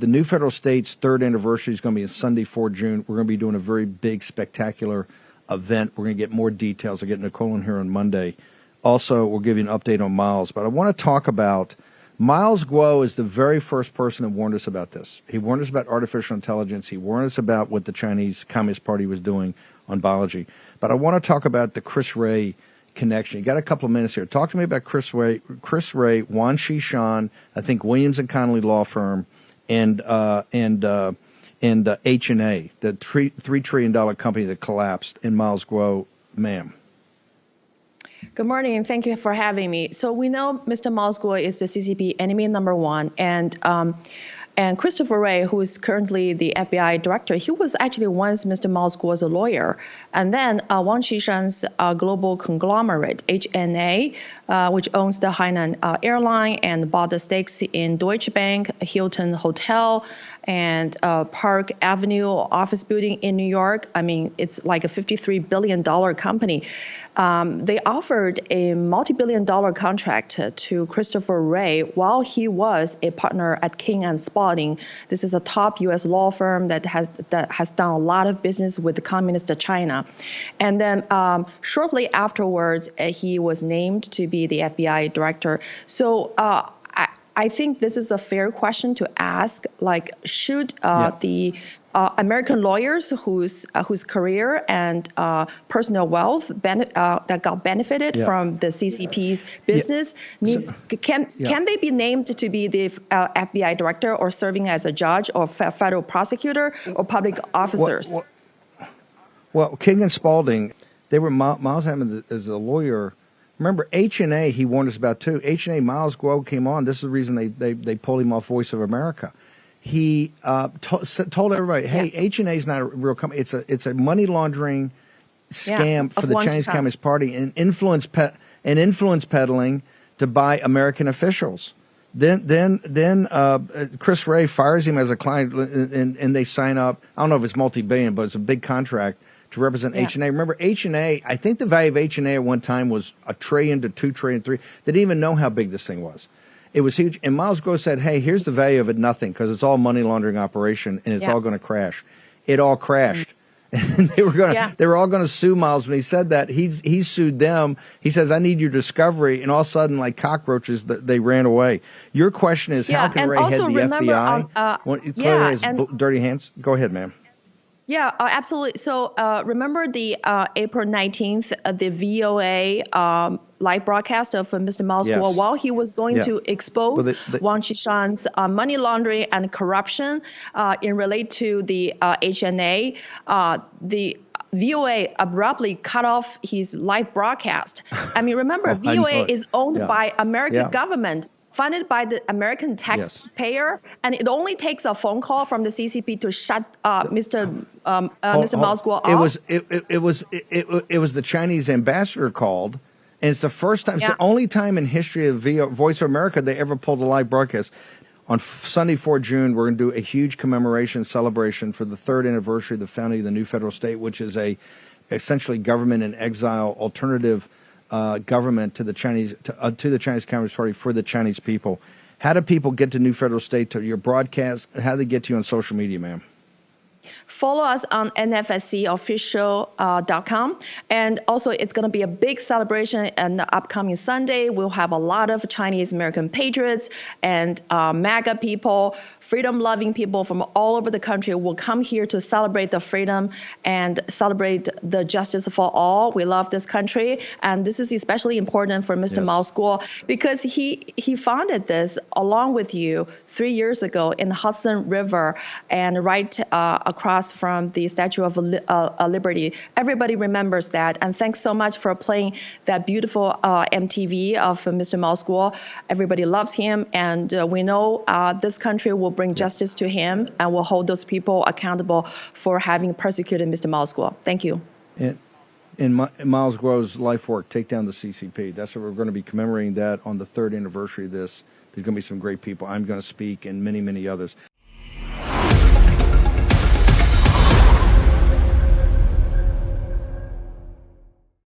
The new federal state's third anniversary is going to be on Sunday, 4 June. We're going to be doing a very big, spectacular event. We're going to get more details. I'll get Nicole in here on Monday. Also, we'll give you an update on Miles. But I want to talk about Mайлза Го is the very first person that warned us about this. He warned us about artificial intelligence. He warned us about what the Chinese Communist Party was doing on biology. But I want to talk about the Chris Rэй connection. You got a couple of minutes here. Talk to me about Chris Rэй, Wan Xishan, I think Williams and Connolly law firm, and H&A, the $3 trillion company that collapsed in Mайлза Го, ma'am. Good morning, and thank you for having me. So we know Mr. Mайлза Го is the CCP enemy number one, and Kристофер Рэй, who is currently the FBI director, he was actually once Mr. Mайлза Go's a lawyer. And then Wan Xishan's global conglomerate, H&A, which owns the Hainan airline and bought the stakes in Deutsche Bank, Hilton Hotel, and Park Avenue office building in New York. I mean, it's like a $53 billion company. They offered a multi-billion-dollar contract to Kристофер Рэй while he was a partner at King Spalding. This is a top U.S. law firm that has done a lot of business with communist China. And then shortly afterwards, he was named to be the FBI director. So I think this is a fair question to ask. Like, should the American lawyers whose career and personal wealth that got benefited from the CCP's business, can they be named to be the FBI director or serving as a judge or federal prosecutor or public officers? Well, King Spalding, they were Miles Hammond as a lawyer. Remember, H&A, he warned us about too. H&A, Mайлза Го came on. This is the reason they pulled him off Voice of America. He told everybody, hey, H&A is not a real company. It's a money laundering scam for the Chinese Communist Party and influence peddling to buy American officials. Then Chris Rэй fires him as a client, and they sign up. I don't know if it's multi-billion, but it's a big contract to represent H&A. Remember, H&A, I think the value of H&A at one time was $1 trillion to $2 trillion. They didn't even know how big this thing was. It was huge. And Mайлза Го said, hey, here's the value of it, nothing, because it's all money laundering operation, and it's all going to crash. It all crashed. And they were all going to sue Miles. When he said that, he sued them. He says, I need your discovery. And all of a sudden, like cockroaches, they ran away. Your question is, how can Ray head the FBI? Clearly has dirty hands. Go ahead, ma'am. Yeah, absolutely. So remember the April 19th, the VOA live broadcast of Mr. Mайлза Го while he was going to expose Wan Xishan's money laundering and corruption in relate to the H&A. The VOA abruptly cut off his live broadcast. I mean, remember, VOA is owned by American government, funded by the American taxpayer, and it only takes a phone call from the CCP to shut Mr. Mайлза Go off. It was the Chinese ambassador called, and it's the first time, it's the only time in history of Voice of America they ever pulled a live broadcast. On Sunday, 4 June, we're going to do a huge commemoration celebration for the third anniversary of the founding of the new federal state, which is essentially government in exile alternative government to the Chinese Communist Party for the Chinese people. How do people get to New Federal State, to your broadcast? How do they get to you on social media, ma'am? Follow us on nfscofficial.com. And also, it's going to be a big celebration on the upcoming Sunday. We'll have a lot of Chinese American patriots and MAGA people, freedom-loving people from all over the country will come here to celebrate the freedom and celebrate the justice for all. We love this country, and this is especially important for Mr. Mайлза Го because he founded this along with you 3 years ago in the Hudson River and right across from the Statue of Liberty. Everybody remembers that, and thanks so much for playing that beautiful MTV of Mr. Mайлза Го. Everybody loves him, and we know this country will bring justice to him and will hold those people accountable for having persecuted Mr. Mайлза Го. Thank you. In Mайлза Go's life work, Take Down the CCP. That's what we're going to be commemorating that on the third anniversary of this. There's going to be some great people. I'm going to speak and many, many others.